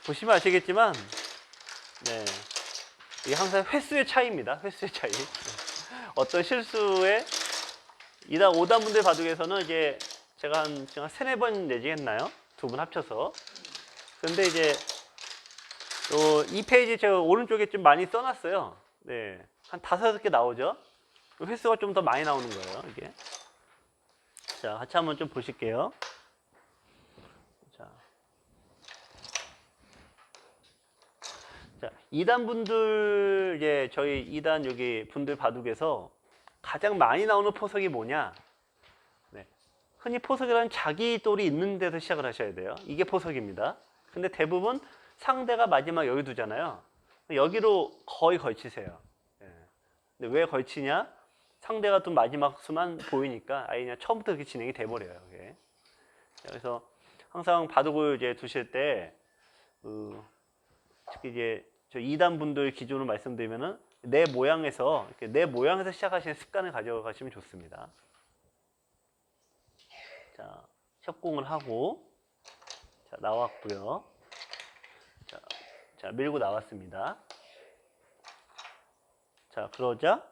보시면 아시겠지만, 네. 이게 항상 횟수의 차이입니다. 횟수의 차이. 어떤 실수에 2단, 5단 분들 바둑에서는 이제 제가 한 3-4번 내지 했나요? 두 분 합쳐서. 근데 이제 또 2페이지 제가 오른쪽에 좀 많이 써놨어요. 네. 한 5-6개 나오죠? 횟수가 좀 더 많이 나오는 거예요, 이게. 자, 같이 한번 좀 보실게요. 자, 2단 분들 이제 저희 2단 여기 분들 바둑에서 가장 많이 나오는 포석이 뭐냐? 네. 흔히 포석이라는 자기 돌이 있는 데서 시작을 하셔야 돼요. 이게 포석입니다. 근데 대부분 상대가 마지막 여기 두잖아요. 여기로 거의 걸치세요. 예. 근데 왜 걸치냐? 상대가 또 마지막 수만 보이니까 아예 그냥 처음부터 이렇게 진행이 돼버려요. 이게. 그래서 항상 바둑을 이제 두실 때 특히 이제 저 2단 분들 기준으로 말씀드리면은 내 모양에서 이렇게 내 모양에서 시작하시는 습관을 가져가시면 좋습니다. 자, 협공을 하고 자, 나왔고요. 자, 밀고 나왔습니다. 자, 그러자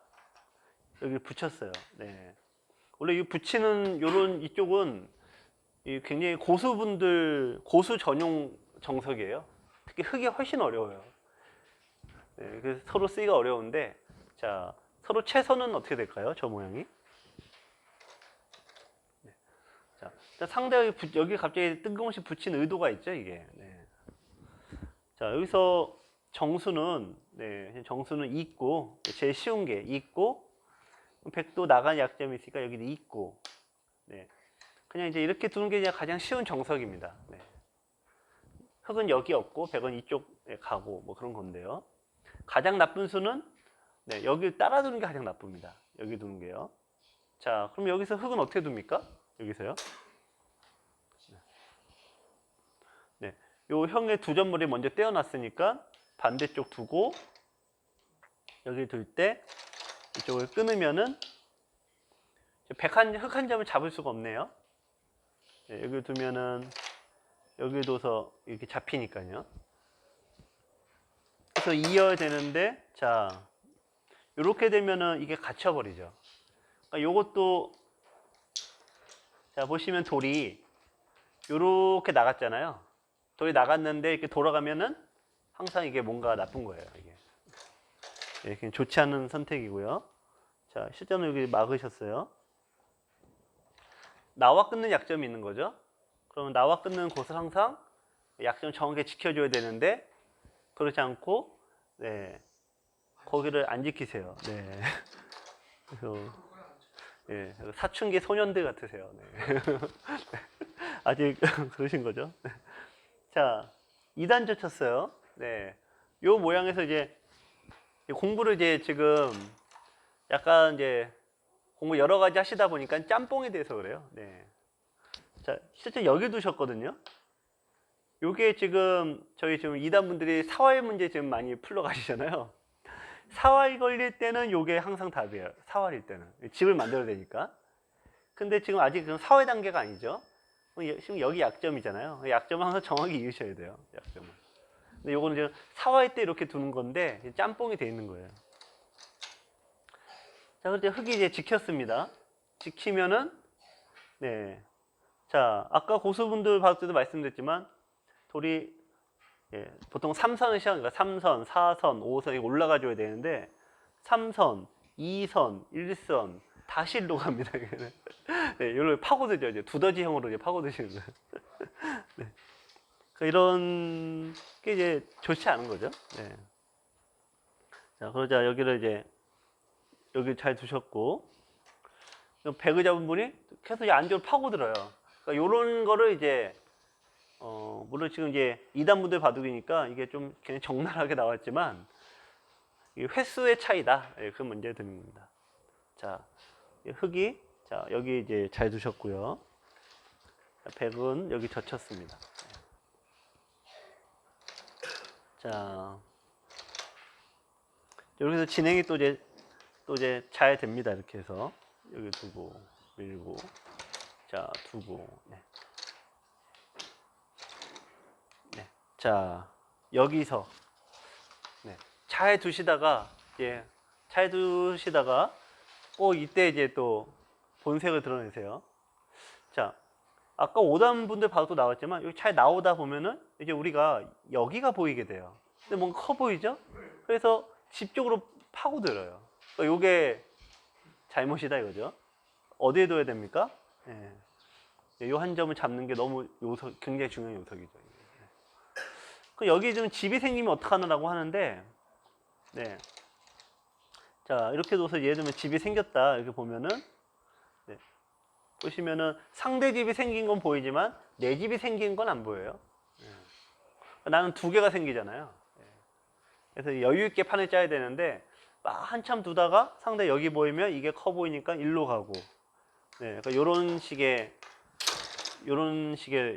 여기 붙였어요. 네. 원래 이 붙이는 요런 이쪽은 굉장히 고수분들 고수 전용 정석이에요. 특히 흙이 훨씬 어려워요. 네, 그래서 서로 쓰기가 어려운데 자, 서로 채선은 어떻게 될까요? 저 모양이. 네. 자, 상대가 여기 갑자기 뜬금없이 붙인 의도가 있죠, 이게. 네. 자, 여기서 정수는 네, 정수는 있고 제일 쉬운 게 있고 백도 나간 약점이 있으니까 여기도 있고 네. 그냥 이제 이렇게 두는 게 그냥 가장 쉬운 정석입니다. 네. 흙은 여기 없고 백은 이쪽에 가고 뭐 그런 건데요. 가장 나쁜 수는 네, 여기 따라 두는 게 가장 나쁩니다. 여기 두는 게요. 자, 그럼 여기서 흙은 어떻게 둡니까? 여기서요. 네, 요 형의 두 점머리 먼저 떼어놨으니까 반대쪽 두고 여기 둘 때 이쪽을 끊으면은 흙 한 점을 잡을 수가 없네요. 네, 여기 두면은 여기 둬서 이렇게 잡히니까요. 그래서 이어야 되는데 자 이렇게 되면은 이게 갇혀버리죠. 그러니까 요것도 자 보시면 돌이 요렇게 나갔잖아요. 돌이 나갔는데 이렇게 돌아가면은 항상 이게 뭔가 나쁜 거예요. 이게 네, 좋지 않은 선택이고요. 자 실제로 여기 막으셨어요. 나와 끊는 약점이 있는 거죠. 그러면 나와 끊는 곳을 항상 약점 정확하게 지켜줘야 되는데 그렇지 않고 네 거기를 안 지키세요. 네. 그래서 예, 사춘기 소년들 같으세요. 네. 아직 그러신 거죠? 네. 자, 2단 젖혔어요. 네. 요 모양에서 이제 공부를 이제 지금 약간 이제 공부 여러 가지 하시다 보니까 짬뽕에 대해서 그래요. 네. 자, 실제 여기 두셨거든요. 요게 지금 저희 지금 2단 분들이 사활 문제 지금 많이 풀러 가시잖아요. 사활 걸릴 때는 요게 항상 답이에요. 사활일 때는. 집을 만들어야 되니까. 근데 지금 아직 그 사활 단계가 아니죠. 지금 여기 약점이잖아요. 약점을 항상 정확히 이으셔야 돼요. 약점을. 근데 요거는 지금 사활 때 이렇게 두는 건데 짬뽕이 돼 있는 거예요. 자, 그런데 흙이 이제 지켰습니다. 지키면은 네. 자, 아까 고수분들 봤을 때도 말씀드렸지만 돌이 예, 보통 3선을 시작하니까 3선, 4선, 5선 이거 올라가 줘야 되는데 3선, 2선, 1선 다시 일로 갑니다. 네, 이걸 파고들죠. 이제 두더지형으로 이제 파고드시는 거예요. 네. 이런 게 이제 좋지 않은 거죠. 네. 자, 그러자 여기를 이제 여기 잘 두셨고 백을 잡은 분이 계속 안쪽으로 파고들어요. 그러니까 이런 거를 이제 물론 지금 이제 2단 분들 바둑이니까 이게 좀 그냥 적나라하게 나왔지만 이 횟수의 차이다. 예, 그 문제 드립니다. 자, 흙이 자 여기 이제 잘 두셨고요. 백은 여기 젖혔습니다. 자, 여기서 진행이 또 이제 잘 됩니다. 이렇게 해서 여기 두고 밀고 자 두고 네. 네. 자 여기서 네. 잘 두시다가 이때 이제 또 본색을 드러내세요. 자 아까 5단 분들 봐도 나왔지만 여기 잘 나오다 보면은 이제 우리가 여기가 보이게 돼요. 근데 뭔가 커 보이죠? 그래서 집 쪽으로 파고들어요. 그러니까 이게 잘못이다 이거죠. 어디에 둬야 됩니까? 이 한 점을 잡는 게 너무 굉장히 중요한 요소이죠. 그 여기 좀 집이 생기면 어떡하느라고 하는데, 네. 자, 이렇게 둬서 예를 들면 집이 생겼다. 이렇게 보면은, 네. 보시면은 상대 집이 생긴 건 보이지만 내 집이 생긴 건 안 보여요. 네. 나는 두 개가 생기잖아요. 네. 그래서 여유 있게 판을 짜야 되는데, 막 한참 두다가 상대 여기 보이면 이게 커 보이니까 일로 가고, 네. 그러니까 이런 식의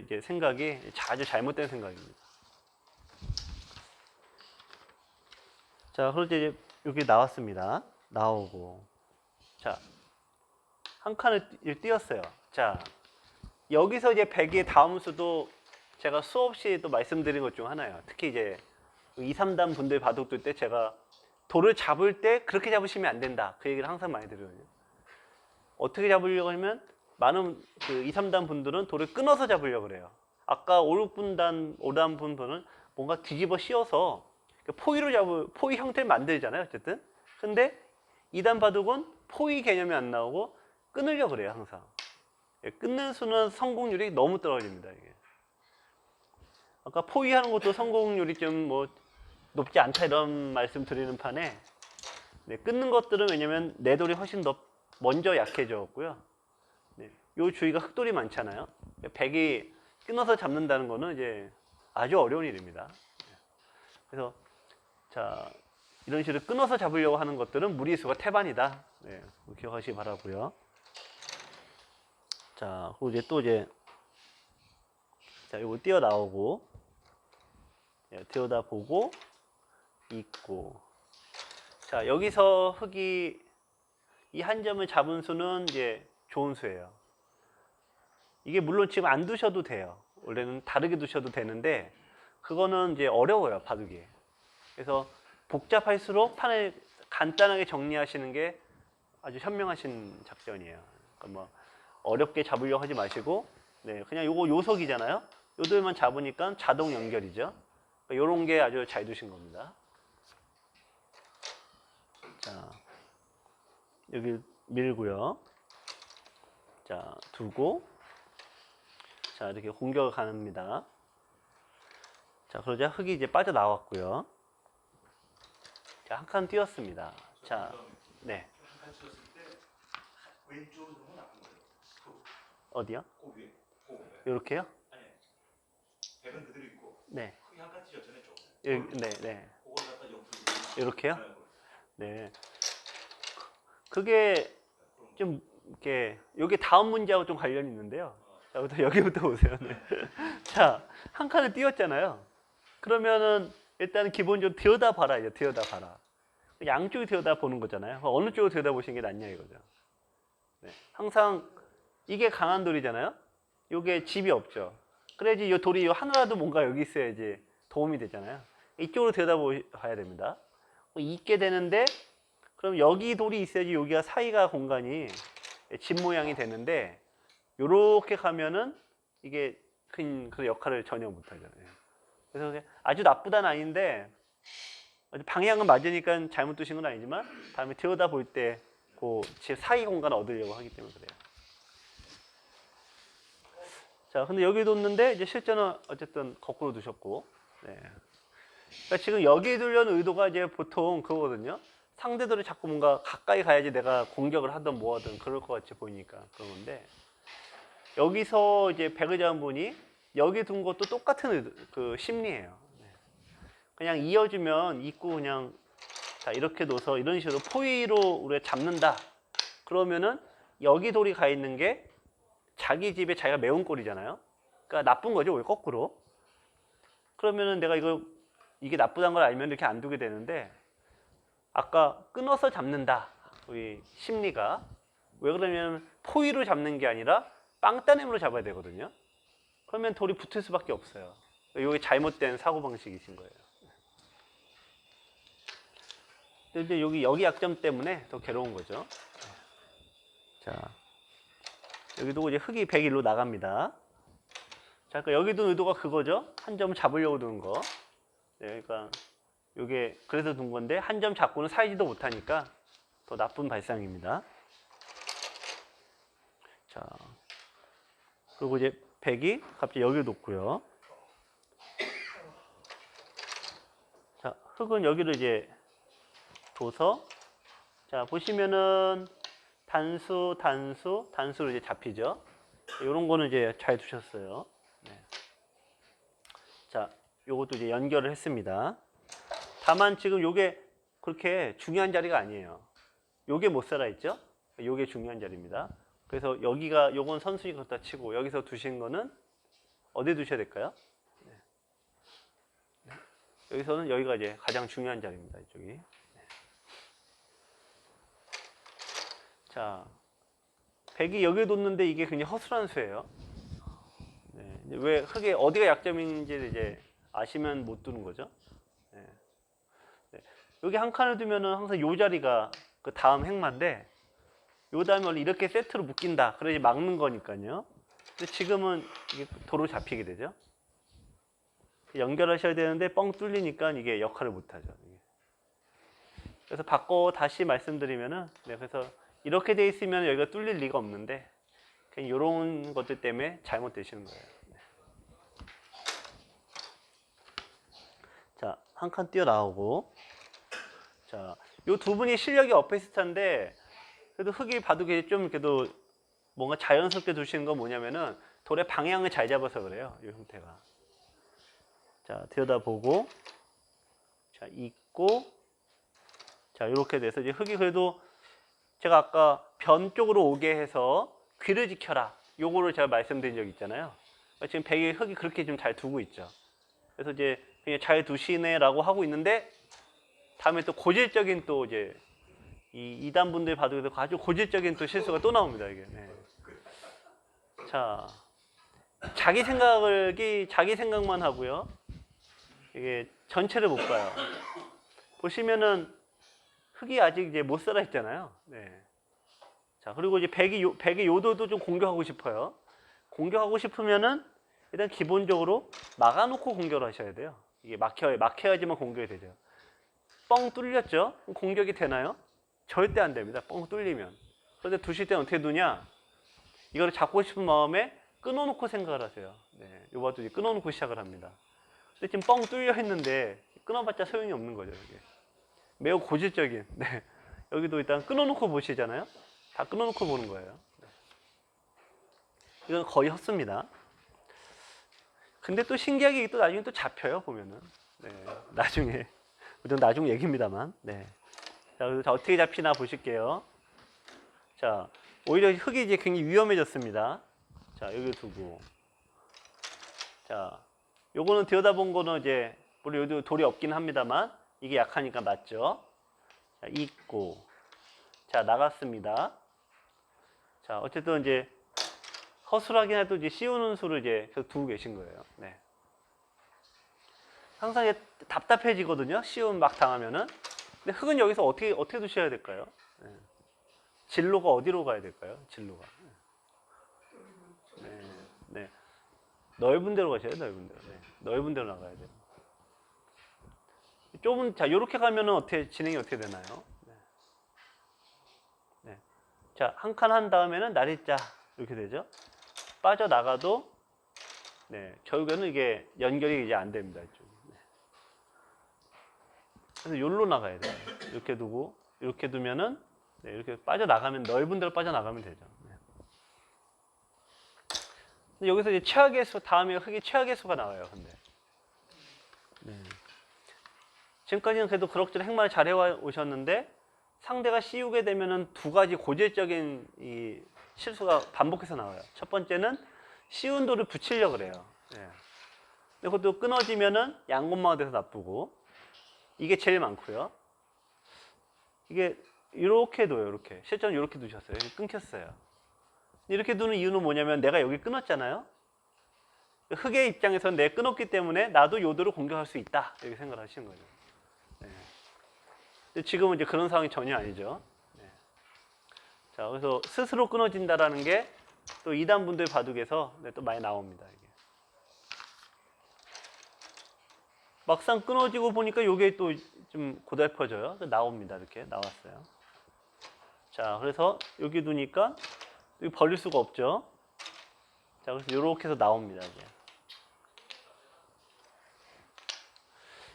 이제 생각이 아주 잘못된 생각입니다. 자, 그럼 이제 여기 나왔습니다. 나오고. 자, 한 칸을 띄었어요. 자, 여기서 이제 100의 다음 수도 제가 수없이 또 말씀드린 것 중 하나예요. 특히 이제 2, 3단 분들 바둑 둘 때 제가 돌을 잡을 때 그렇게 잡으시면 안 된다. 그 얘기를 항상 많이 드리거든요. 어떻게 잡으려고 하면 많은 그 2, 3단 분들은 돌을 끊어서 잡으려고 그래요. 아까 5, 6분단, 5단 분들은 뭔가 뒤집어 씌워서 포위 형태를 만들잖아요. 어쨌든. 근데 2단 바둑은 포위 개념이 안 나오고 끊으려고 그래요. 항상. 끊는 수는 성공률이 너무 떨어집니다. 이게. 아까 포위하는 것도 성공률이 좀 뭐 높지 않다 이런 말씀 드리는 판에 네, 끊는 것들은 왜냐면 내 돌이 훨씬 더 먼저 약해졌고요. 네, 요 주위가 흑돌이 많잖아요. 백이 끊어서 잡는다는 거는 이제 아주 어려운 일입니다. 그래서 자 이런 식으로 끊어서 잡으려고 하는 것들은 무리수가 태반이다. 네, 기억하시기 바라고요. 자 그리고 이제 또 이제 자 요거 띄어 나오고 네, 띄어다 보고 있고 자 여기서 흑이 이 한 점을 잡은 수는 이제 좋은 수예요. 이게 물론 지금 안 두셔도 돼요. 원래는 다르게 두셔도 되는데 그거는 이제 어려워요 바둑이. 그래서 복잡할수록 판을 간단하게 정리하시는 게 아주 현명하신 작전이에요. 그러니까 뭐 어렵게 잡으려고 하지 마시고 네 그냥 요거 요석이잖아요. 요들만 잡으니까 자동 연결이죠. 그러니까 요런 게 아주 잘 두신 겁니다. 자 여기 밀고요. 자 두고 자 이렇게 공격을 가능합니다. 자 그러자 흑이 이제 빠져나왔고요. 자 한 칸 띄었습니다. 자 네. 한칸 쳤을 때 왼쪽으로 들어오면 나쁜 거예요. 어디요? 그 위에. 그 위에. 요렇게요? 아니. 백은 그대로 있고. 네. 크게 한칸 찢었잖아요, 좀. 네, 네. 그걸 갖다 옆으로. 요렇게요? 네. 그게 좀 이렇게 요게 다음 문제하고 좀 관련이 있는데요. 자, 여기부터 보세요. 네. 자, 한 칸을 띄웠잖아요. 그러면은 일단 기본적으로 들여다봐라 이제 들여다봐라. 양쪽이 들여다보는 거잖아요. 어느 쪽으로 들여다보시는 게 낫냐 이거죠. 네. 항상 이게 강한 돌이잖아요. 요게 집이 없죠. 그래야지 이 돌이 하나라도 뭔가 여기 있어야지 도움이 되잖아요. 이쪽으로 들여다봐야 됩니다. 있게 되는데 그럼 여기 돌이 있어야지 여기가 사이가 공간이 집 모양이 되는데 요렇게 가면은 이게 큰 그런 역할을 전혀 못 하잖아요. 그래서 아주 나쁘다는 아닌데 방향은 맞으니까 잘못 두신 건 아니지만 다음에 들여다볼 때 그 사이 공간을 얻으려고 하기 때문에 그래요. 자, 근데 여기 뒀는데 이제 실전은 어쨌든 거꾸로 두셨고, 네. 그러니까 지금 여기 두려는 의도가 이제 보통 그거거든요. 상대들이 자꾸 뭔가 가까이 가야지 내가 공격을 하든 뭐 하든 그럴 것 같이 보이니까 그런 건데 여기서 이제 백을 잡은 분이 여기 둔 것도 똑같은 그 심리예요. 네. 그냥 이어주면 입구 그냥 자 이렇게 둬서 이런 식으로 포위로 우리가 잡는다. 그러면은 여기 돌이 가 있는 게 자기 집에 자기가 매운 꼴이잖아요. 그러니까 나쁜 거죠, 왜 거꾸로. 그러면은 내가 이게 나쁘다는 걸 알면 이렇게 안 두게 되는데 아까 끊어서 잡는다. 우리 심리가 왜 그러냐면 포위로 잡는 게 아니라 빵따냄으로 잡아야 되거든요. 그러면 돌이 붙을 수밖에 없어요. 이게 잘못된 사고방식이신 거예요. 근데 여기 약점 때문에 더 괴로운 거죠. 자, 여기도 이제 흑이 101로 나갑니다. 자, 그러니까 여기 둔 의도가 그거죠. 한 점 잡으려고 두는 거. 네, 그러니까 이게 그래서 둔 건데 한 점 잡고는 살지도 못하니까 더 나쁜 발상입니다. 자, 그리고 이제 백이 갑자기 여기를 놓고요. 흙은 여기를 이제 둬서 자 보시면은 단수로 이제 잡히죠. 이런 거는 이제 잘 두셨어요. 네. 자, 요것도 이제 연결을 했습니다. 다만 지금 요게 그렇게 중요한 자리가 아니에요. 요게 못 살아 있죠? 요게 중요한 자리입니다. 그래서 여기가 요건 선순위 갖다 치고 여기서 두신 거는 어디에 두셔야 될까요? 네. 네. 여기서는 여기가 이제 가장 중요한 자리입니다. 이쪽이. 네. 자, 100이 여기에 뒀는데 이게 굉장히 허술한 수예요. 네. 왜 흙에 어디가 약점인지 이제 아시면 못 두는 거죠. 네. 네. 여기 한 칸을 두면은 항상 요 자리가 그 다음 행마인데 요 다음에 원래 이렇게 세트로 묶인다. 그래야지 막는 거니까요. 근데 지금은 이게 도로 잡히게 되죠. 연결하셔야 되는데 뻥 뚫리니까 이게 역할을 못 하죠. 그래서 바꿔 다시 말씀드리면은 네, 그래서 이렇게 돼 있으면 여기가 뚫릴 리가 없는데 그냥 이런 것들 때문에 잘못되시는 거예요. 네. 자, 한 칸 뛰어나오고 자, 요 두 분이 실력이 엇비슷한데 그래도 흙이 봐도 좀 그래도 뭔가 자연스럽게 두시는 건 뭐냐면은 돌의 방향을 잘 잡아서 그래요. 이 형태가. 자, 들여다보고 자, 있고 자, 이렇게 돼서 이제 흙이 그래도 제가 아까 변 쪽으로 오게 해서 귀를 지켜라. 요거를 제가 말씀드린 적 있잖아요. 지금 벽에 흙이 그렇게 좀 잘 두고 있죠. 그래서 이제 그냥 잘 두시네라고 하고 있는데 다음에 또 고질적인 또 이제 이 2단 분들 봐도 아주 고질적인 또 실수가 또 나옵니다. 이게. 네. 자, 자기 생각만 하고요. 이게 전체를 못 봐요. 보시면은 흙이 아직 이제 못 살아 있잖아요. 네. 자, 그리고 이제 백의 요도도 좀 공격하고 싶어요. 공격하고 싶으면은 일단 기본적으로 막아놓고 공격을 하셔야 돼요. 이게 막혀야지만 공격이 되죠. 뻥 뚫렸죠? 그럼 공격이 되나요? 절대 안 됩니다. 뻥 뚫리면. 그런데 두실 때는 어떻게 두냐? 이거를 잡고 싶은 마음에 끊어놓고 생각을 하세요. 네, 요것도 이제 끊어놓고 시작을 합니다. 근데 지금 뻥 뚫려 있는데 끊어봤자 소용이 없는 거죠. 이게. 매우 고질적인. 네. 여기도 일단 끊어놓고 보시잖아요. 다 끊어놓고 보는 거예요. 네. 이건 거의 헛습니다. 근데 또 신기하게 또 나중에 또 잡혀요. 보면은. 네. 나중에. 이건 나중 얘기입니다만. 네. 자, 그래서 어떻게 잡히나 보실게요. 자, 오히려 흙이 이제 굉장히 위험해졌습니다. 자, 여기 두고. 자, 요거는 들여다본 거는 이제, 물론 여기도 돌이 없긴 합니다만, 이게 약하니까 맞죠? 자, 있고. 자, 나갔습니다. 자, 어쨌든 이제, 허술하긴 해도 이제 씌우는 수를 이제 계속 두고 계신 거예요. 네. 항상 이제 답답해지거든요. 씌움 막 당하면은. 근데 흙은 여기서 어떻게 두셔야 될까요? 네. 진로가 어디로 가야 될까요? 진로가. 네. 네. 넓은 데로 가셔야 돼요, 넓은 데로. 네. 넓은 데로 나가야 돼요. 좁은, 자, 요렇게 가면은 진행이 어떻게 되나요? 네. 네. 자, 한 칸 한 다음에는 나리자. 이렇게 되죠? 빠져나가도, 네. 결국에는 이게 연결이 이제 안 됩니다, 이쪽이. 네. 그래서 요로 나가야 돼요. 이렇게 두고, 이렇게 두면은, 네, 이렇게 빠져나가면, 넓은 데로 빠져나가면 되죠. 네. 근데 여기서 이제 최악의 수, 다음에 흙이 최악의 수가 나와요, 근데. 네. 지금까지는 그래도 그럭저럭 행마를 잘 해오셨는데, 상대가 씌우게 되면은 두 가지 고질적인 이 실수가 반복해서 나와요. 첫 번째는 씌운 돌을 붙이려고 그래요. 네. 근데 그것도 끊어지면은 양곳마가 돼서 나쁘고, 이게 제일 많고요. 이게 이렇게 둬요, 이렇게. 실제로 이렇게 두셨어요. 이렇게 끊겼어요. 이렇게 두는 이유는 뭐냐면 내가 여기 끊었잖아요. 흙의 입장에서는 내가 끊었기 때문에 나도 요도를 공격할 수 있다. 이렇게 생각을 하시는 거죠. 네. 근데 지금은 이제 그런 상황이 전혀 아니죠. 네. 자, 그래서 스스로 끊어진다라는 게 또 2단 분들 바둑에서 네, 또 많이 나옵니다. 이게. 막상 끊어지고 보니까 이게 또 좀 고달퍼져요. 나옵니다. 이렇게 나왔어요. 자, 그래서 여기 두니까 여기 벌릴 수가 없죠. 자, 그래서 이렇게 해서 나옵니다. 이제.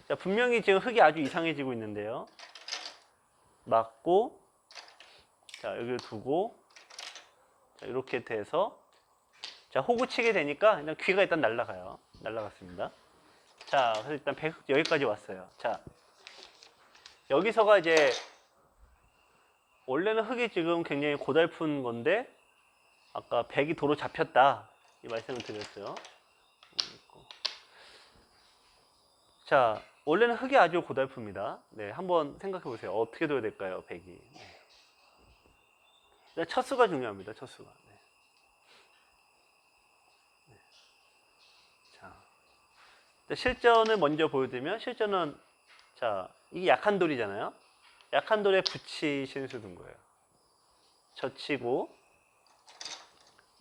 자, 분명히 지금 흙이 아주 이상해지고 있는데요. 막고, 자, 여기를 두고, 자, 이렇게 돼서, 자, 호구 치게 되니까 그냥 귀가 일단 날아가요. 날아갔습니다. 자, 그래서 일단 여기까지 왔어요. 자, 여기서가 이제, 원래는 흙이 지금 굉장히 고달픈 건데, 아까 백이 도로 잡혔다. 이 말씀을 드렸어요. 자, 원래는 흙이 아주 고달픕니다. 네, 한번 생각해 보세요. 어떻게 둬야 될까요, 백이? 네. 첫 수가 중요합니다. 첫 수가. 네. 네. 자, 실전을 먼저 보여드리면 실전은 자, 이게 약한 돌이잖아요. 약한 돌에 붙이시는 수 둔 거예요. 젖히고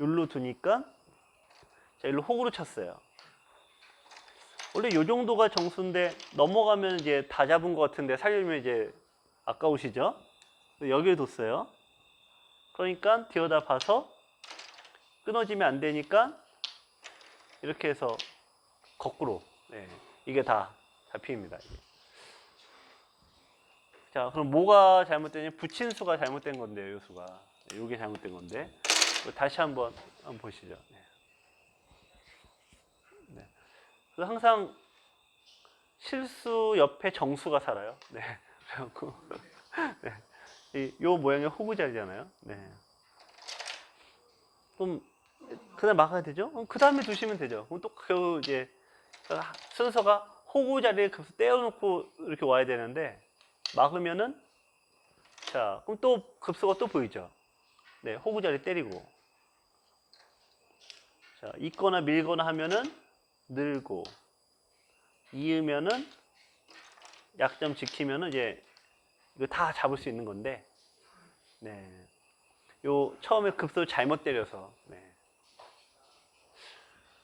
여기로 두니까 자, 여기로 호구로 쳤어요. 원래 이 정도가 정수인데 넘어가면 이제 다 잡은 것 같은데 살려면 이제 아까우시죠? 여기를 뒀어요. 그러니까 뒤어다 봐서 끊어지면 안 되니까 이렇게 해서 거꾸로 네, 이게 다 잡힙니다. 이게. 자, 그럼 뭐가 잘못되냐? 붙인 수가 잘못된 건데요, 이 수가. 이게 잘못된 건데 다시 한번 보시죠. 네. 네. 그래서 항상 실수 옆에 정수가 살아요. 네. 그래갖고 네. 요 모양의 호구 자리잖아요. 네. 그럼 그다음 막아야 되죠? 그럼 그 다음에 두시면 되죠. 그럼 또 그 이제 순서가 호구 자리에 급수 떼어놓고 이렇게 와야 되는데 막으면은 자 그럼 또 급수가 또 보이죠. 네, 호구 자리 때리고 자 있거나 밀거나 하면은 늘고 이으면은 약점 지키면은 이제 이거 다 잡을 수 있는 건데 네. 요 처음에 급수 잘못 때려서 네.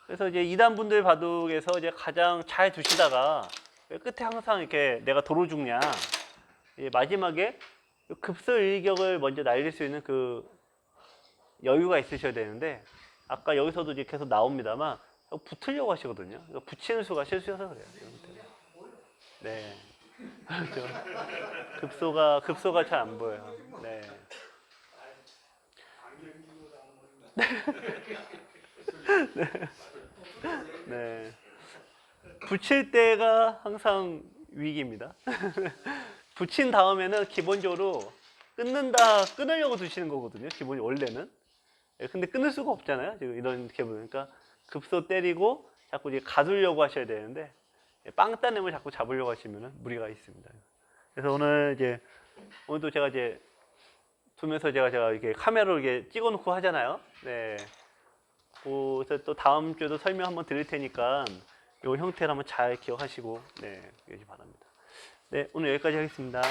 그래서 이제 2단 분들 바둑에서 이제 가장 잘 두시다가 끝에 항상 이렇게 내가 도로 죽냐 마지막에 급수 일격을 먼저 날릴 수 있는 그 여유가 있으셔야 되는데 아까 여기서도 이제 계속 나옵니다만 붙으려고 하시거든요. 붙이는 수가 실수여서 그래요. 네, 그렇죠. 급소가 잘 안 보여요. 네. 네. 붙일 때가 항상 위기입니다. 붙인 다음에는 기본적으로 끊으려고 두시는 거거든요. 기본이 원래는. 근데 끊을 수가 없잖아요. 지금 이렇게 보니까 급소 때리고 자꾸 이제 가두려고 하셔야 되는데 빵 따냄을 자꾸 잡으려고 하시면 무리가 있습니다. 그래서 오늘도 제가 이제 두면서 제가 이렇게 카메라로 이렇게 찍어놓고 하잖아요. 네. 그래서 또 다음 주에도 설명 한번 드릴 테니까 이 형태를 한번 잘 기억하시고 네, 여기 바랍니다. 네, 오늘 여기까지 하겠습니다. 네.